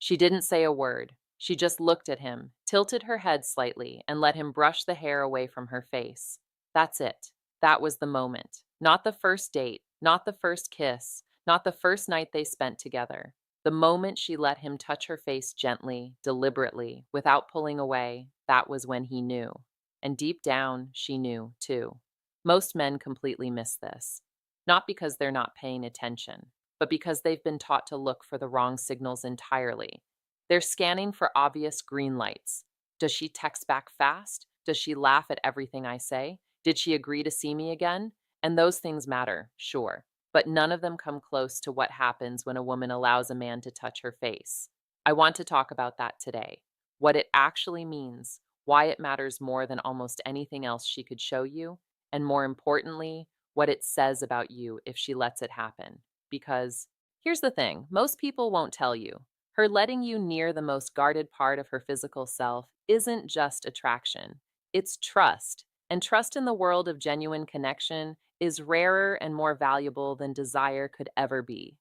She didn't say a word. She just looked at him, tilted her head slightly, and let him brush the hair away from her face. That's it. That was the moment. Not the first date, not the first kiss, not the first night they spent together. The moment she let him touch her face gently, deliberately, without pulling away, that was when he knew. And deep down, she knew, too. Most men completely miss this. Not because they're not paying attention, but because they've been taught to look for the wrong signals entirely. They're scanning for obvious green lights. Does she text back fast? Does she laugh at everything I say? Did she agree to see me again? And those things matter, sure, but none of them come close to what happens when a woman allows a man to touch her face. I want to talk about that today. What it actually means, why it matters more than almost anything else she could show you, and more importantly, what it says about you if she lets it happen. Because here's the thing, most people won't tell you. Her letting you near the most guarded part of her physical self isn't just attraction, it's trust. And trust in the world of genuine connection is rarer and more valuable than desire could ever be.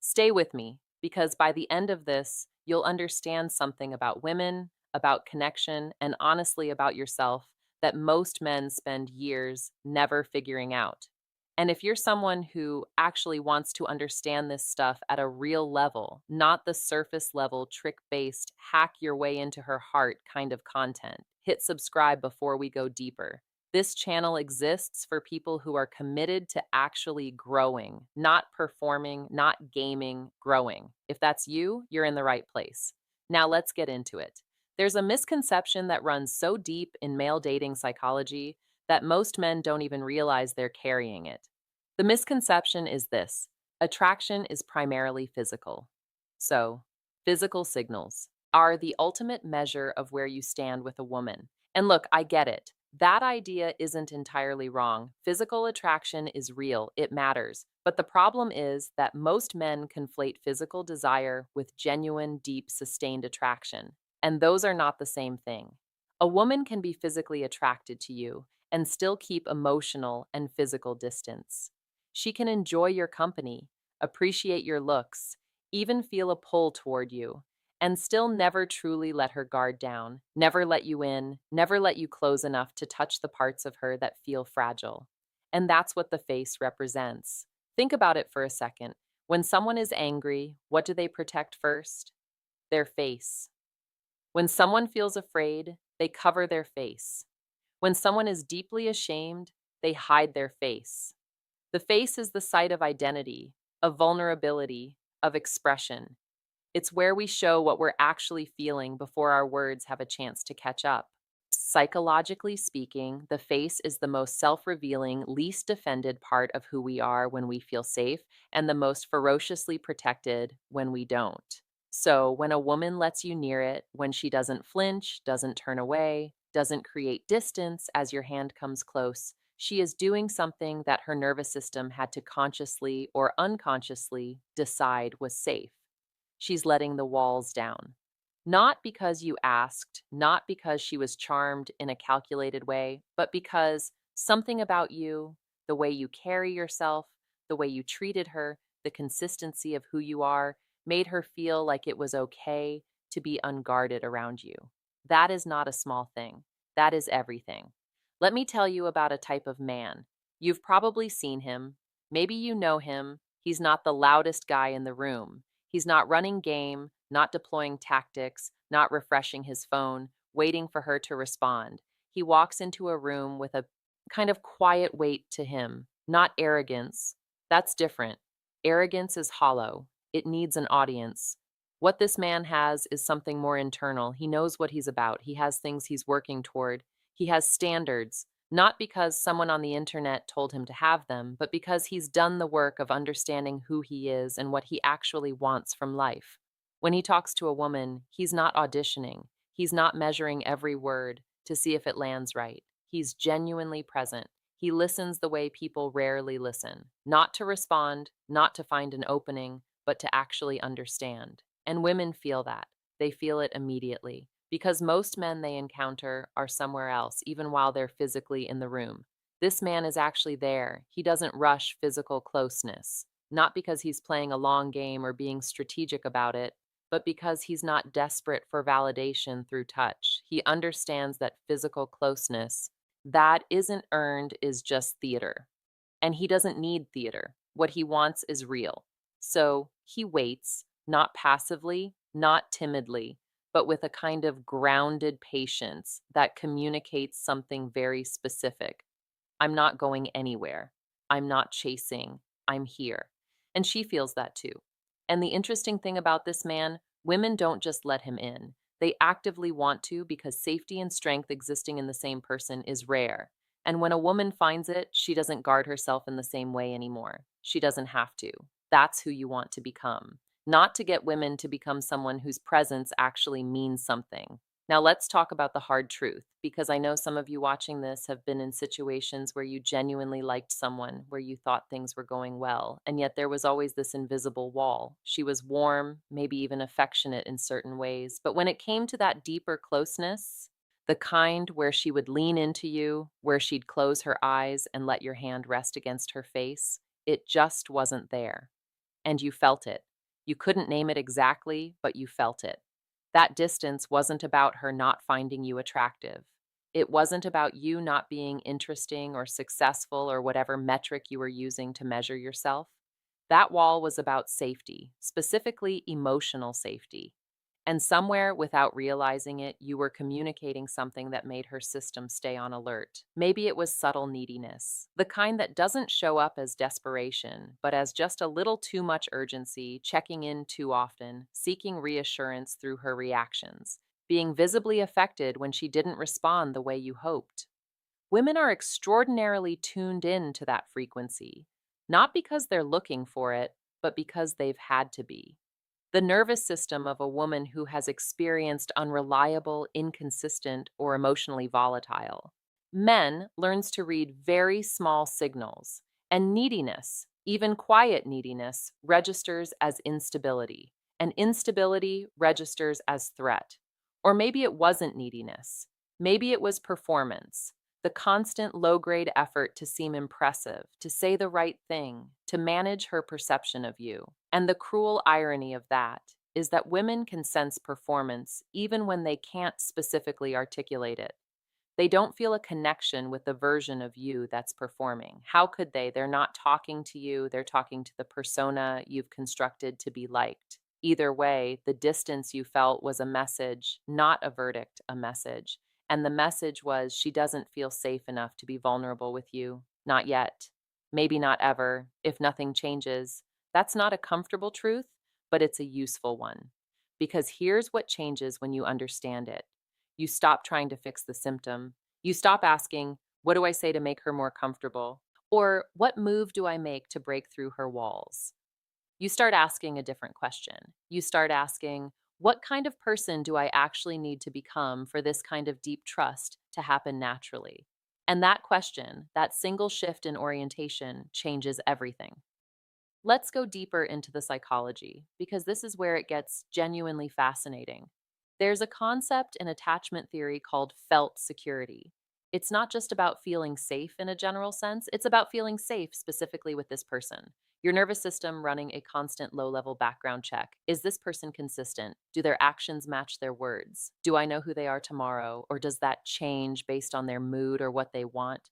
Stay with me, because by the end of this, you'll understand something about women, about connection, and honestly about yourself that most men spend years never figuring out. And if you're someone who actually wants to understand this stuff at a real level, not the surface level, trick based, hack your way into her heart kind of content, hit subscribe before we go deeper. This channel exists for people who are committed to actually growing, not performing, not gaming, growing. If that's you, you're in the right place. Now let's get into it. There's a misconception that runs so deep in male dating psychology that most men don't even realize they're carrying it. The misconception is this: attraction is primarily physical. So, physical signals are the ultimate measure of where you stand with a woman. And look, I get it. That idea isn't entirely wrong. Physical attraction is real, it matters. But the problem is that most men conflate physical desire with genuine, deep, sustained attraction. And those are not the same thing. A woman can be physically attracted to you and still keep emotional and physical distance. She can enjoy your company, appreciate your looks, even feel a pull toward you, and still never truly let her guard down, never let you in, never let you close enough to touch the parts of her that feel fragile. And that's what the face represents. Think about it for a second. When someone is angry, what do they protect first? Their face. When someone feels afraid, they cover their face. When someone is deeply ashamed, they hide their face. The face is the site of identity, of vulnerability, of expression. It's where we show what we're actually feeling before our words have a chance to catch up. Psychologically speaking, the face is the most self revealing, least defended part of who we are when we feel safe, and the most ferociously protected when we don't. So, when a woman lets you near it, when she doesn't flinch, doesn't turn away, doesn't create distance as your hand comes close, she is doing something that her nervous system had to consciously or unconsciously decide was safe. She's letting the walls down. Not because you asked, not because she was charmed in a calculated way, but because something about you, the way you carry yourself, the way you treated her, the consistency of who you are, made her feel like it was okay to be unguarded around you. That is not a small thing. That is everything. Let me tell you about a type of man. You've probably seen him. Maybe you know him. He's not the loudest guy in the room. He's not running game, not deploying tactics, not refreshing his phone, waiting for her to respond. He walks into a room with a kind of quiet weight to him, not arrogance. That's different. Arrogance is hollow, it needs an audience. What this man has is something more internal. He knows what he's about, he has things he's working toward, he has standards. Not because someone on the internet told him to have them, but because he's done the work of understanding who he is and what he actually wants from life. When he talks to a woman, he's not auditioning. He's not measuring every word to see if it lands right. He's genuinely present. He listens the way people rarely listen, not to respond, not to find an opening, but to actually understand. And women feel that. They feel it immediately because most men they encounter are somewhere else, even while they're physically in the room. This man is actually there. He doesn't rush physical closeness, not because he's playing a long game or being strategic about it, but because he's not desperate for validation through touch. He understands that physical closeness that isn't earned is just theater. And he doesn't need theater. What he wants is real. So he waits, not passively, not timidly, but with a kind of grounded patience that communicates something very specific. I'm not going anywhere. I'm not chasing. I'm here. And she feels that too. And the interesting thing about this man, women don't just let him in. They actively want to because safety and strength existing in the same person is rare. And when a woman finds it, she doesn't guard herself in the same way anymore. She doesn't have to. That's who you want to become. Not to get women to become someone whose presence actually means something. Now, let's talk about the hard truth, because I know some of you watching this have been in situations where you genuinely liked someone, where you thought things were going well, and yet there was always this invisible wall. She was warm, maybe even affectionate in certain ways, but when it came to that deeper closeness, the kind where she would lean into you, where she'd close her eyes and let your hand rest against her face, it just wasn't there. And you felt it. You couldn't name it exactly, but you felt it. That distance wasn't about her not finding you attractive. It wasn't about you not being interesting or successful or whatever metric you were using to measure yourself. That wall was about safety, specifically emotional safety. And somewhere, without realizing it, you were communicating something that made her system stay on alert. Maybe it was subtle neediness, the kind that doesn't show up as desperation, but as just a little too much urgency, checking in too often, seeking reassurance through her reactions, being visibly affected when she didn't respond the way you hoped. Women are extraordinarily tuned in to that frequency, not because they're looking for it, but because they've had to be. The nervous system of a woman who has experienced unreliable, inconsistent, or emotionally volatile. Men learns to read very small signals, and neediness, even quiet neediness, registers as instability, and instability registers as threat. Or maybe it wasn't neediness. Maybe it was performance, the constant low grade effort to seem impressive, to say the right thing, to manage her perception of you. And the cruel irony of that is that women can sense performance even when they can't specifically articulate it. They don't feel a connection with the version of you that's performing. How could they? They're not talking to you, they're talking to the persona you've constructed to be liked. Either way, the distance you felt was a message, not a verdict, a message. And the message was she doesn't feel safe enough to be vulnerable with you. Not yet. Maybe not ever, if nothing changes. That's not a comfortable truth, but it's a useful one. Because here's what changes when you understand it. You stop trying to fix the symptom. You stop asking, what do I say to make her more comfortable? Or what move do I make to break through her walls? You start asking a different question. You start asking, what kind of person do I actually need to become for this kind of deep trust to happen naturally? And that question, that single shift in orientation, changes everything. Let's go deeper into the psychology, because this is where it gets genuinely fascinating. There's a concept in attachment theory called felt security. It's not just about feeling safe in a general sense, it's about feeling safe specifically with this person. Your nervous system running a constant low level background check. Is this person consistent? Do their actions match their words? Do I know who they are tomorrow? Or does that change based on their mood or what they want?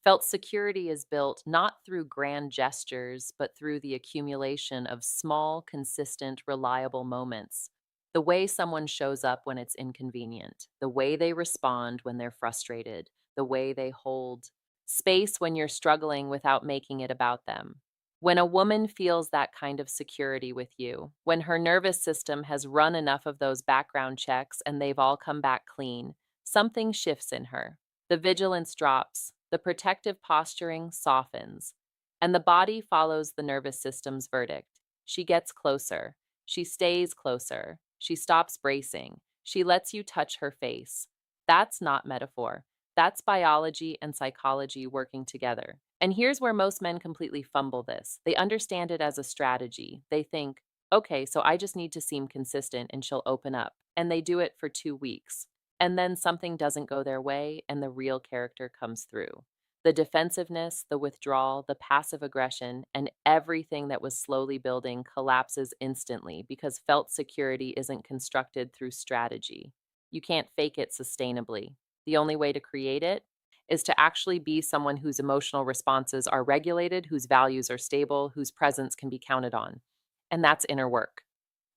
Felt security is built not through grand gestures, but through the accumulation of small, consistent, reliable moments. The way someone shows up when it's inconvenient, the way they respond when they're frustrated, the way they hold space when you're struggling without making it about them. When a woman feels that kind of security with you, when her nervous system has run enough of those background checks and they've all come back clean, something shifts in her. The vigilance drops, the protective posturing softens, and the body follows the nervous system's verdict. She gets closer. She stays closer. She stops bracing. She lets you touch her face. That's not metaphor. That's biology and psychology working together. And here's where most men completely fumble this. They understand it as a strategy. They think, okay, so I just need to seem consistent and she'll open up. And they do it for 2 weeks. And then something doesn't go their way and the real character comes through. The defensiveness, the withdrawal, the passive aggression, and everything that was slowly building collapses instantly because felt security isn't constructed through strategy. You can't fake it sustainably. The only way to create it is to actually be someone whose emotional responses are regulated, whose values are stable, whose presence can be counted on. And that's inner work.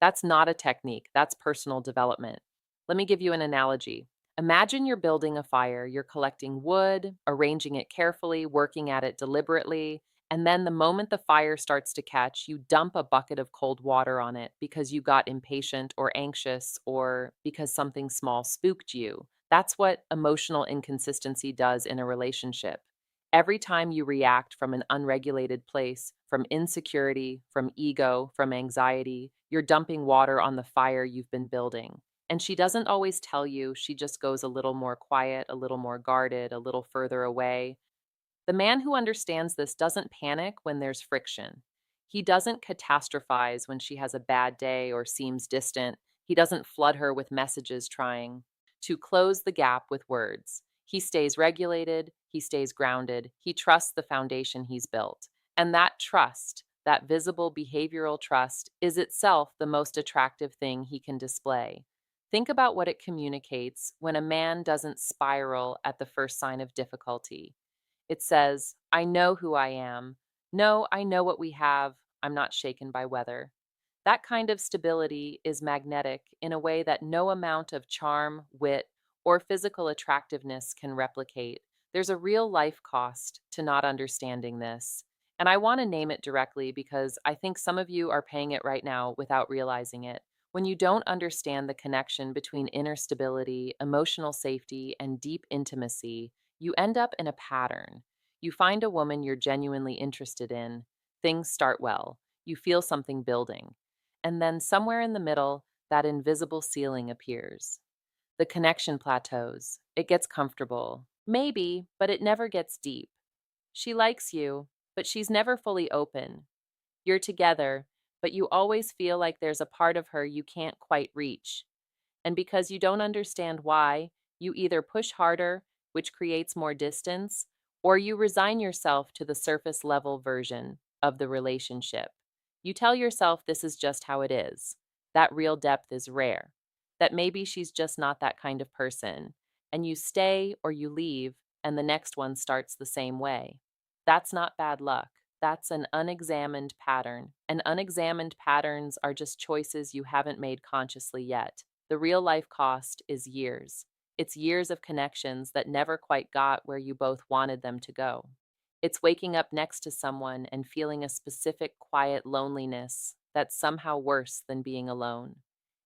That's not a technique, that's personal development. Let me give you an analogy. Imagine you're building a fire, you're collecting wood, arranging it carefully, working at it deliberately, and then the moment the fire starts to catch, you dump a bucket of cold water on it because you got impatient or anxious or because something small spooked you. That's what emotional inconsistency does in a relationship. Every time you react from an unregulated place, from insecurity, from ego, from anxiety, you're dumping water on the fire you've been building. And she doesn't always tell you, she just goes a little more quiet, a little more guarded, a little further away. The man who understands this doesn't panic when there's friction. He doesn't catastrophize when she has a bad day or seems distant. He doesn't flood her with messages trying to close the gap with words. He stays regulated, he stays grounded, he trusts the foundation he's built. And that trust, that visible behavioral trust, is itself the most attractive thing he can display. Think about what it communicates when a man doesn't spiral at the first sign of difficulty. It says, I know who I am. No, I know what we have. I'm not shaken by weather. That kind of stability is magnetic in a way that no amount of charm, wit, or physical attractiveness can replicate. There's a real life cost to not understanding this. And I want to name it directly because I think some of you are paying it right now without realizing it. When you don't understand the connection between inner stability, emotional safety, and deep intimacy, you end up in a pattern. You find a woman you're genuinely interested in, things start well, you feel something building, and then somewhere in the middle, that invisible ceiling appears. The connection plateaus, it gets comfortable. Maybe, but it never gets deep. She likes you, but she's never fully open. You're together, but you always feel like there's a part of her you can't quite reach. And because you don't understand why, you either push harder, which creates more distance, or you resign yourself to the surface level version of the relationship. You tell yourself this is just how it is, that real depth is rare, that maybe she's just not that kind of person, and you stay or you leave, and the next one starts the same way. That's not bad luck. That's an unexamined pattern, and unexamined patterns are just choices you haven't made consciously yet. The real life cost is years. It's years of connections that never quite got where you both wanted them to go. It's waking up next to someone and feeling a specific quiet loneliness that's somehow worse than being alone.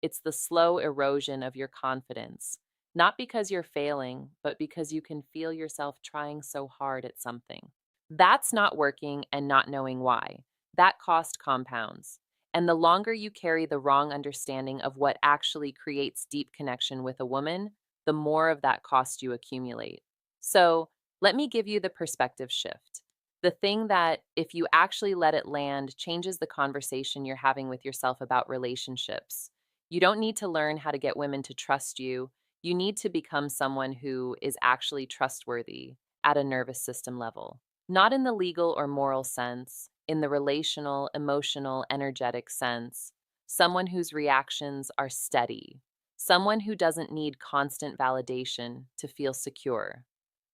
It's the slow erosion of your confidence, not because you're failing, but because you can feel yourself trying so hard at something. That's not working and not knowing why. That cost compounds. And the longer you carry the wrong understanding of what actually creates deep connection with a woman, the more of that cost you accumulate. So, let me give you the perspective shift. The thing that, if you actually let it land, changes the conversation you're having with yourself about relationships. You don't need to learn how to get women to trust you. You need to become someone who is actually trustworthy at a nervous system level. Not in the legal or moral sense, in the relational, emotional, energetic sense. Someone whose reactions are steady. Someone who doesn't need constant validation to feel secure.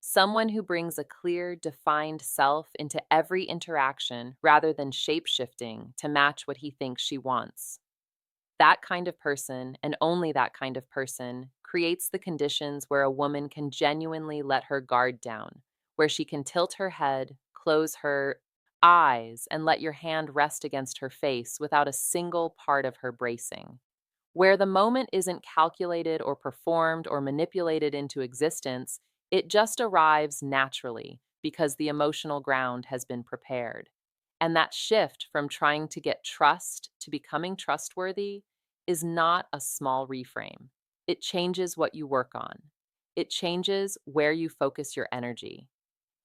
Someone who brings a clear, defined self into every interaction rather than shape shifting to match what he thinks she wants. That kind of person, and only that kind of person, creates the conditions where a woman can genuinely let her guard down, where she can tilt her head, close her eyes, and let your hand rest against her face without a single part of her bracing. Where the moment isn't calculated or performed or manipulated into existence, it just arrives naturally because the emotional ground has been prepared. And that shift from trying to get trust to becoming trustworthy is not a small reframe. It changes what you work on. It changes where you focus your energy.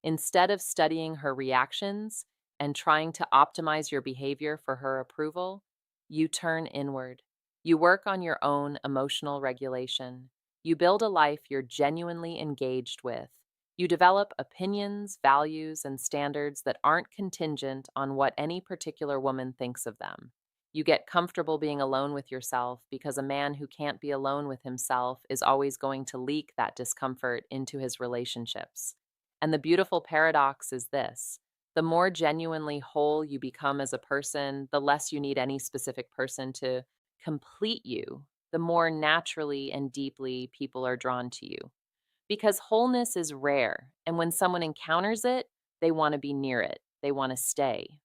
Instead of studying her reactions and trying to optimize your behavior for her approval, you turn inward. You work on your own emotional regulation. You build a life you're genuinely engaged with. You develop opinions, values, and standards that aren't contingent on what any particular woman thinks of them. You get comfortable being alone with yourself because a man who can't be alone with himself is always going to leak that discomfort into his relationships. And the beautiful paradox is this: the more genuinely whole you become as a person, the less you need any specific person to complete you, the more naturally and deeply people are drawn to you. Because wholeness is rare, and when someone encounters it, they want to be near it, they want to stay.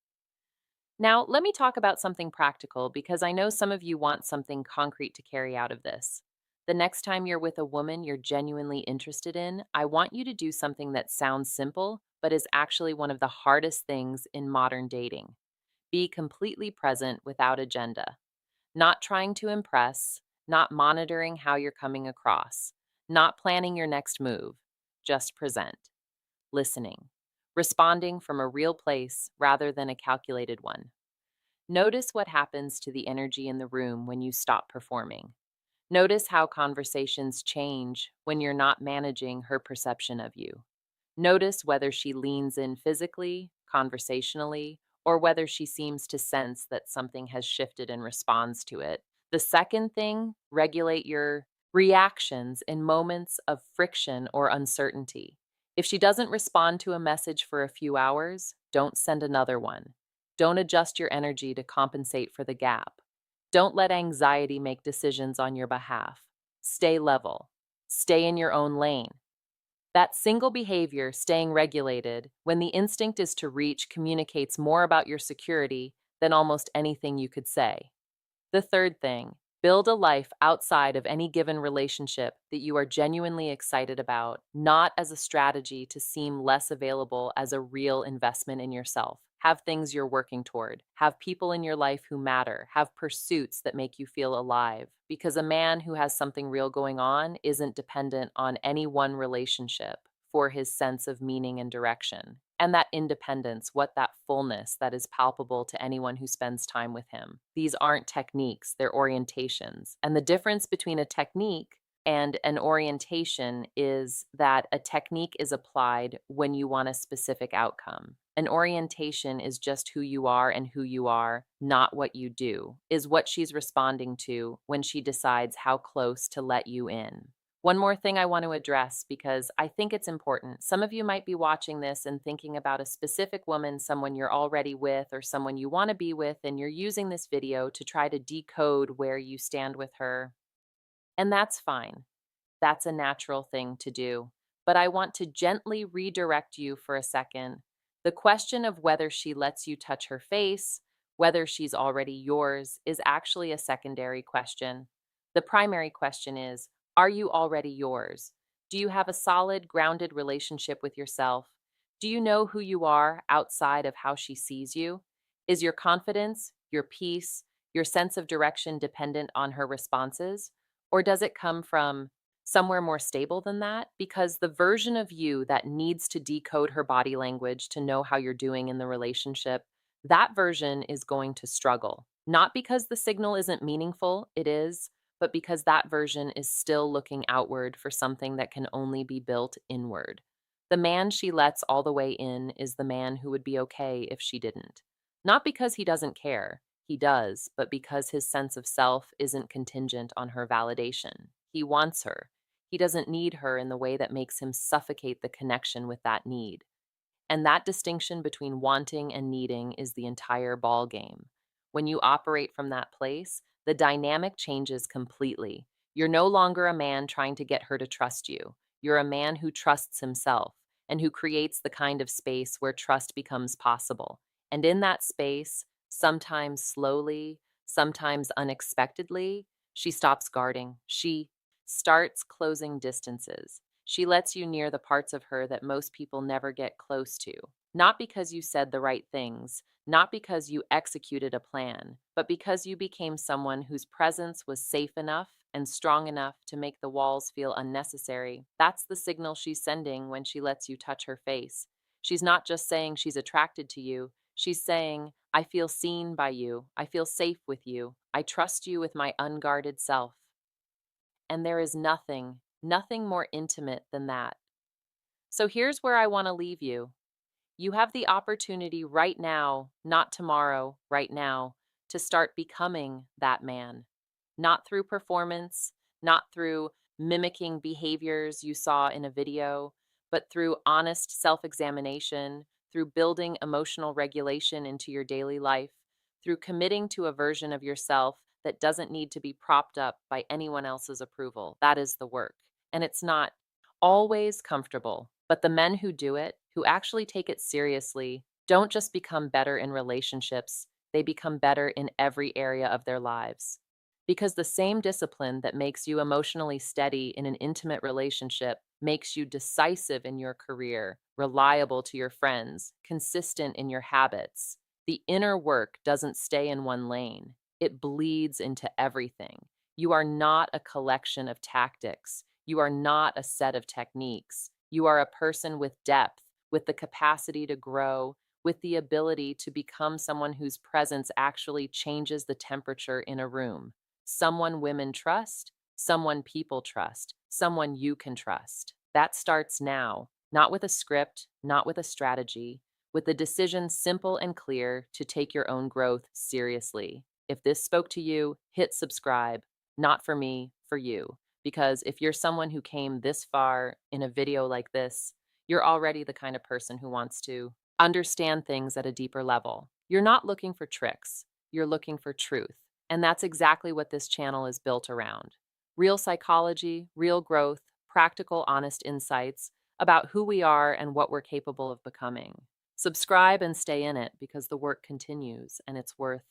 Now, let me talk about something practical because I know some of you want something concrete to carry out of this. The next time you're with a woman you're genuinely interested in, I want you to do something that sounds simple, but is actually one of the hardest things in modern dating. Be completely present without agenda, not trying to impress, not monitoring how you're coming across, not planning your next move. Just present, listening, responding from a real place rather than a calculated one. Notice what happens to the energy in the room when you stop performing. Notice how conversations change when you're not managing her perception of you. Notice whether she leans in physically, conversationally, or whether she seems to sense that something has shifted and responds to it. The second thing, regulate your reactions in moments of friction or uncertainty. If she doesn't respond to a message for a few hours, don't send another one. Don't adjust your energy to compensate for the gap. Don't let anxiety make decisions on your behalf. Stay level. Stay in your own lane. That single behavior, staying regulated, when the instinct is to reach, communicates more about your security than almost anything you could say. The third thing, build a life outside of any given relationship that you are genuinely excited about, not as a strategy to seem less available, as a real investment in yourself. Have things you're working toward. Have people in your life who matter. Have pursuits that make you feel alive. Because a man who has something real going on isn't dependent on any one relationship for his sense of meaning and direction. And that independence, what that fullness that is palpable to anyone who spends time with him. These aren't techniques, they're orientations. And the difference between a technique and an orientation is that a technique is applied when you want a specific outcome. An orientation is just who you are, and who you are, not what you do, is what she's responding to when she decides how close to let you in. One more thing I want to address because I think it's important. Some of you might be watching this and thinking about a specific woman, someone you're already with, or someone you want to be with, and you're using this video to try to decode where you stand with her. And that's fine. That's a natural thing to do. But I want to gently redirect you for a second. The question of whether she lets you touch her face, whether she's already yours, is actually a secondary question. The primary question is, are you already yours? Do you have a solid, grounded relationship with yourself? Do you know who you are outside of how she sees you? Is your confidence, your peace, your sense of direction dependent on her responses? Or does it come from somewhere more stable than that? Because the version of you that needs to decode her body language to know how you're doing in the relationship, that version is going to struggle. Not because the signal isn't meaningful, it is, but because that version is still looking outward for something that can only be built inward. The man she lets all the way in is the man who would be okay if she didn't. Not because he doesn't care, he does, but because his sense of self isn't contingent on her validation. He wants her. He doesn't need her in the way that makes him suffocate the connection with that need. And that distinction between wanting and needing is the entire ball game. When you operate from that place, the dynamic changes completely. You're no longer a man trying to get her to trust you. You're a man who trusts himself and who creates the kind of space where trust becomes possible. And in that space, sometimes slowly, sometimes unexpectedly, she stops guarding. She starts closing distances. She lets you near the parts of her that most people never get close to. Not because you said the right things, not because you executed a plan, but because you became someone whose presence was safe enough and strong enough to make the walls feel unnecessary. That's the signal she's sending when she lets you touch her face. She's not just saying she's attracted to you, she's saying, I feel seen by you, I feel safe with you, I trust you with my unguarded self. And there is nothing more intimate than that. So here's where I want to leave you. You have the opportunity right now, not tomorrow, right now, to start becoming that man. Not through performance, not through mimicking behaviors you saw in a video, but through honest self examination, through building emotional regulation into your daily life, through committing to a version of yourself that doesn't need to be propped up by anyone else's approval. That is the work. And it's not always comfortable, but the men who do it, who actually take it seriously, don't just become better in relationships, they become better in every area of their lives. Because the same discipline that makes you emotionally steady in an intimate relationship makes you decisive in your career, reliable to your friends, consistent in your habits. The inner work doesn't stay in one lane, it bleeds into everything. You are not a collection of tactics. You are not a set of techniques. You are a person with depth, with the capacity to grow, with the ability to become someone whose presence actually changes the temperature in a room. Someone women trust, someone people trust, someone you can trust. That starts now, not with a script, not with a strategy, with the decision simple and clear to take your own growth seriously. If this spoke to you, hit subscribe. Not for me, for you. Because if you're someone who came this far in a video like this, you're already the kind of person who wants to understand things at a deeper level. You're not looking for tricks, you're looking for truth. And that's exactly what this channel is built around. Real psychology, real growth, practical, honest insights about who we are and what we're capable of becoming. Subscribe and stay in it because the work continues and it's worth